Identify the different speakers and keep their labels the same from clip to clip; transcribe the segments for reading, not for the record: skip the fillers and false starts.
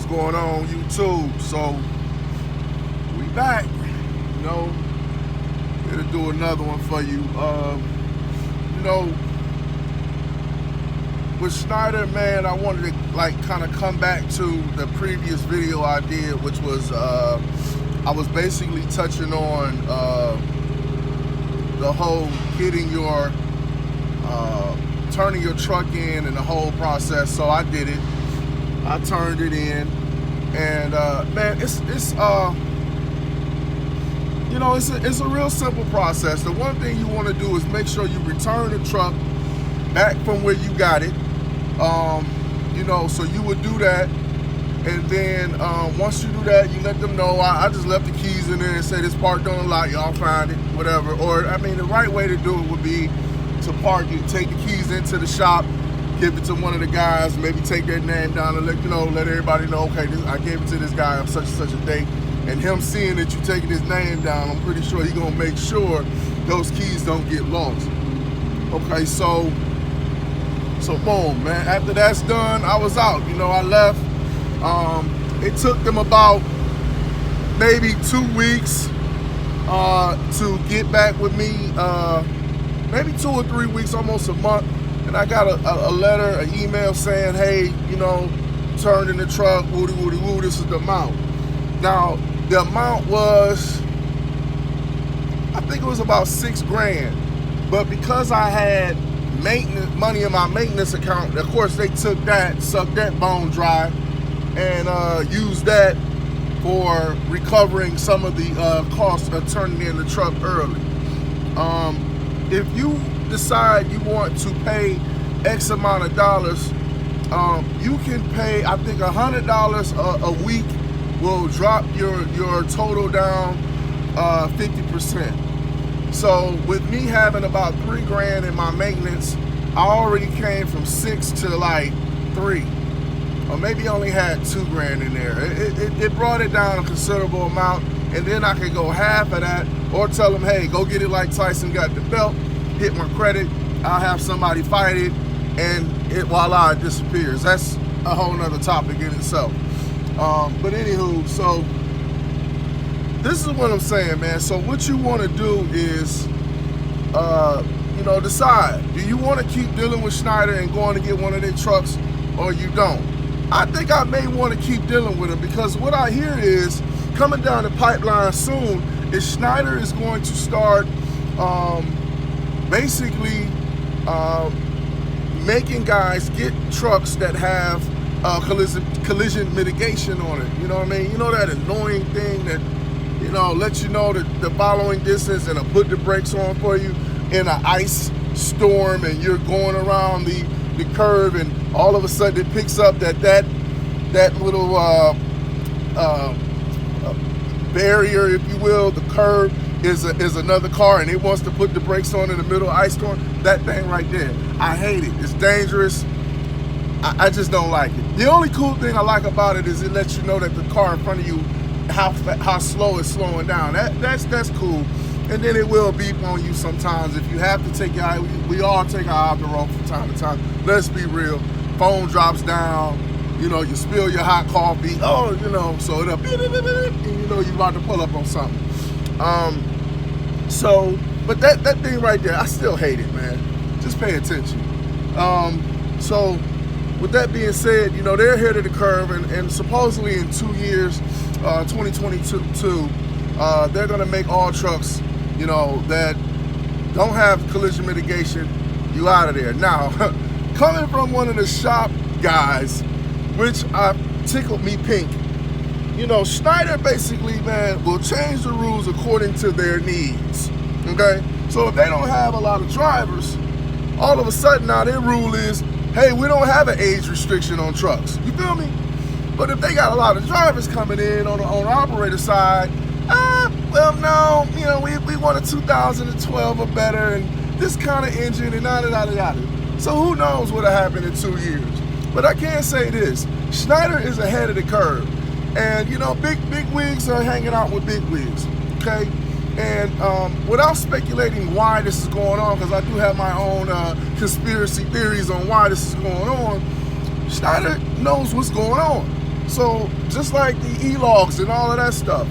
Speaker 1: going on YouTube? So we back, you know, here to do another one for you. You know, with Schneider, man, I wanted to like kind of come back to the previous video I did, which was I was basically touching on the whole getting your turning your truck in and the whole process. So I did it. I turned it in, and man, it's you know, it's a real simple process. The one thing you want to do is make sure you return the truck back from where you got it. You know, so you would do that, and then once you do that, you let them know. I just left the keys in there and said it's parked on the lot. Y'all find it, whatever. Or I mean, the right way to do it would be to park it, take the keys into the shop, give it to one of the guys, maybe take their name down and let everybody know, okay, I gave it to this guy on such and such a date. And him seeing that you taking his name down, I'm pretty sure he's gonna make sure those keys don't get lost. Okay, so boom, man. After that's done, I was out. You know, I left. It took them about maybe 2 weeks to get back with me. Maybe 2 or 3 weeks, almost a month. And I got a letter, an email saying, hey, you know, turned in the truck, woody woody woo, this is the amount. Now, the amount was, I think it was about $6 grand. But because I had maintenance money in my maintenance account, of course they took that, sucked that bone dry, and used that for recovering some of the costs of turning in the truck early. If you decide you want to pay X amount of dollars, you can pay, I think $100 a week will drop your total down 50%. So with me having about $3 grand in my maintenance, I already came from 6 to like 3, or maybe only had $2 grand in there. It brought it down a considerable amount, and then I could go half of that, or tell them, hey, go get it like Tyson got the belt, hit my credit, I'll have somebody fight it, and voila, it disappears. That's a whole nother topic in itself. But anywho, so this is what I'm saying, man. So what you want to do is, you know, decide. Do you want to keep dealing with Schneider and going to get one of their trucks, or you don't? I think I may want to keep dealing with them, because what I hear is, coming down the pipeline soon, is Schneider is going to start basically making guys get trucks that have collision mitigation on it. You know what I mean? You know that annoying thing that, you know, let you know that the following distance and it'll put the brakes on for you in an ice storm, and you're going around the curve, and all of a sudden it picks up that little barrier, if you will, the curve is another car, and it wants to put the brakes on in the middle of ice storm. That thing right there, I hate it. It's dangerous. I just don't like it. The only cool thing I like about it is it lets you know that the car in front of you, how slow it's slowing down. That's cool. And then it will beep on you sometimes if you have to take your eye. We all take our eye off the road from time to time. Let's be real. Phone drops down. You know, you spill your hot coffee. Oh, you know, so it'll beep, beep, beep, beep, and you know you're about to pull up on something. So, but that thing right there, I still hate it, man. Just pay attention. So, with that being said, you know, they're ahead of the curve, and supposedly in 2 years, 2022, they're gonna make all trucks, you know, that don't have collision mitigation, you out of there. Now, coming from one of the shop guys, which tickled me pink, you know, Schneider basically, man, will change the rules according to their needs, okay? So if they don't have a lot of drivers, all of a sudden now their rule is, hey, we don't have an age restriction on trucks. You feel me? But if they got a lot of drivers coming in on the operator side, well, no, you know, we want a 2012 or better, and this kind of engine, and yada, yada, yada. So who knows what'll happen in 2 years. But I can say this, Schneider is ahead of the curve. And, you know, big wigs are hanging out with big wigs, okay? And without speculating why this is going on, because I do have my own conspiracy theories on why this is going on, Schneider knows what's going on. So just like the e-logs and all of that stuff,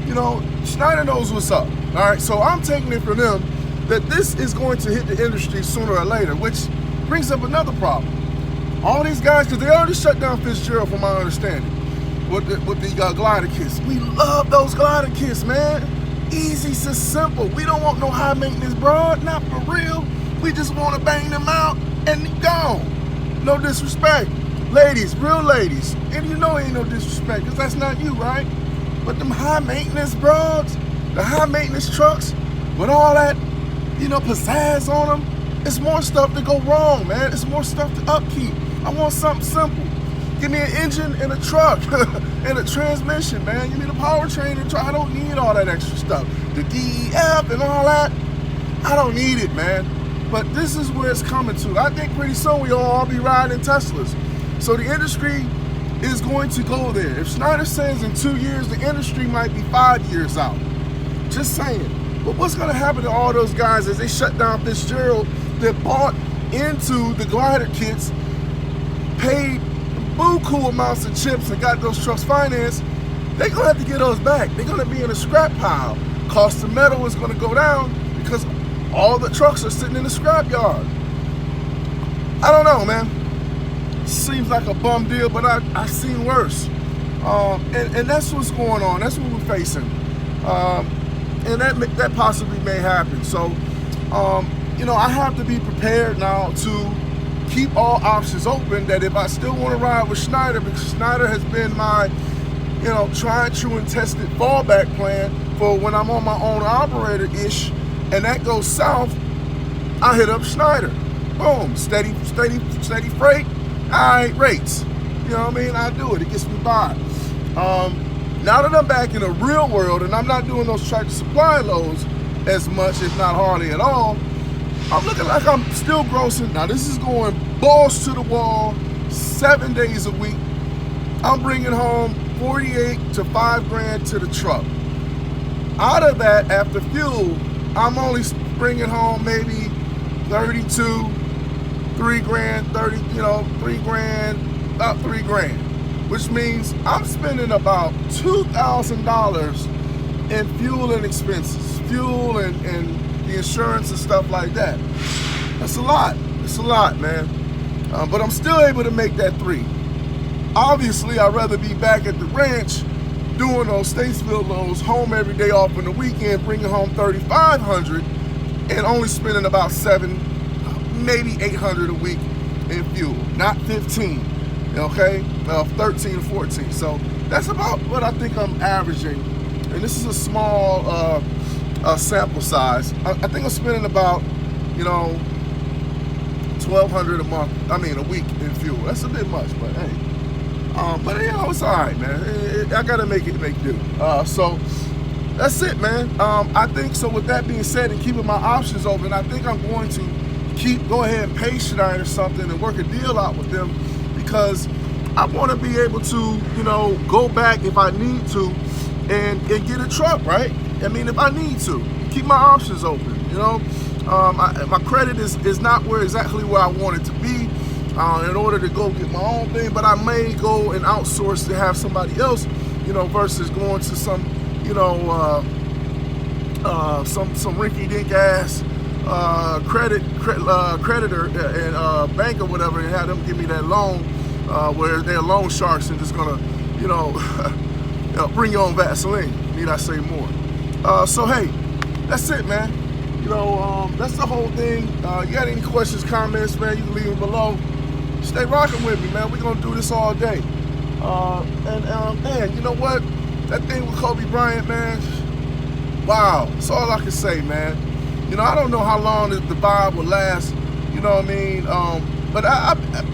Speaker 1: you know, Schneider knows what's up. All right, so I'm taking it from them that this is going to hit the industry sooner or later, which brings up another problem. All these guys, because they already shut down Fitzgerald from my understanding, with the glider kits. We love those glider kits, man. Easy, so simple. We don't want no high maintenance broad, not for real. We just want to bang them out and go. No disrespect. Ladies, real ladies, and you know ain't no disrespect, because that's not you, right? But them high maintenance broads, the high maintenance trucks, with all that, you know, pizzazz on them, it's more stuff to go wrong, man. It's more stuff to upkeep. I want something simple. Give me an engine and a truck and a transmission, man. Give me the powertrain and truck. I don't need all that extra stuff. The DEF and all that, I don't need it, man. But this is where it's coming to. I think pretty soon we'll all be riding Teslas. So the industry is going to go there. If Schneider says in 2 years, the industry might be 5 years out. Just saying. But what's going to happen to all those guys as they shut down Fitzgerald that bought into the glider kits, paid buku amounts of chips and got those trucks financed? They're going to have to get those back. They're going to be in a scrap pile. Cost of metal is going to go down because all the trucks are sitting in the scrap yard. I don't know, man. Seems like a bum deal, but I've seen worse. And that's what's going on. That's what we're facing. And that possibly may happen. So, you know, I have to be prepared now to keep all options open, that if I still want to ride with Schneider, because Schneider has been my, you know, tried, true, and tested fallback plan for when I'm on my own operator-ish, and that goes south, I hit up Schneider. Boom, steady freight, all right, rates. You know what I mean? I do it. It gets me by. Now that I'm back in the real world and I'm not doing those Tractor Supply loads as much, if not hardly at all, I'm looking like I'm still grossing. Now this is going balls to the wall, 7 days a week. I'm bringing home 48 to 5 grand to the truck. Out of that, after fuel, I'm only bringing home maybe 32, 3 grand, 30, you know, 3 grand, about 3 grand, which means I'm spending about $2,000 in fuel and expenses, fuel and the insurance and stuff like that. That's a lot. It's a lot, man. But I'm still able to make that 3. Obviously, I'd rather be back at the ranch doing those Statesville loads, home every day off on the weekend, bringing home 3,500 and only spending about 7, maybe 800 a week in fuel, not 15, okay? 13 or 14. So that's about what I think I'm averaging. And this is a small sample size. I think I'm spending about, you know, 1,200 a month, a week in fuel. That's a bit much, but hey. But you know, it's all right, man. I gotta make do. So that's it, man. I think so. With that being said, and keeping my options open, I think I'm going to go ahead and pay Schneider something and work a deal out with them, because I want to be able to, you know, go back if I need to and get a truck, right? I mean, if I need to, keep my options open. You know, my credit is not exactly where I want it to be. In order to go get my own thing, but I may go and outsource to have somebody else, you know, versus going to some, you know, some rinky-dink ass creditor and bank or whatever, and have them give me that loan where they're loan sharks and just gonna, you know, bring your own Vaseline. Need I say more? So hey, that's it, man. You know, that's the whole thing. You got any questions, comments, man? You can leave them below. Stay rocking with me, man. We're gonna do this all day. Man, you know what? That thing with Kobe Bryant, man. Wow, that's all I can say, man. You know, I don't know how long the vibe will last. You know what I mean? But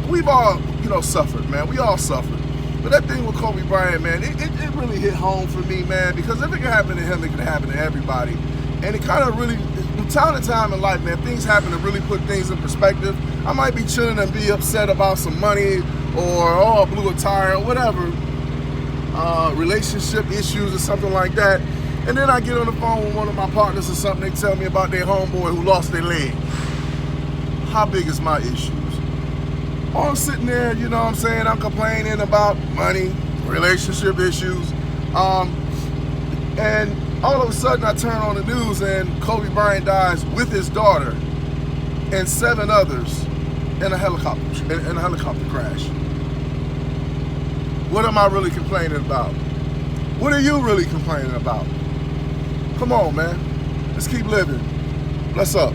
Speaker 1: we've all, you know, suffered, man. We all suffered. But that thing with Kobe Bryant, man, it really hit home for me, man. Because if it can happen to him, it can happen to everybody. And it kind of really, from time to time in life, man, things happen to really put things in perspective. I might be chilling and be upset about some money, or, oh, I blew a tire, or whatever, relationship issues or something like that. And then I get on the phone with one of my partners or something, they tell me about their homeboy who lost their leg. How big is my issues? Or I'm sitting there, you know what I'm saying, I'm complaining about money, relationship issues. And all of a sudden I turn on the news and Kobe Bryant dies with his daughter and 7 others in a helicopter crash. What am I really complaining about? What are you really complaining about? Come on, man. Let's keep living. Bless up.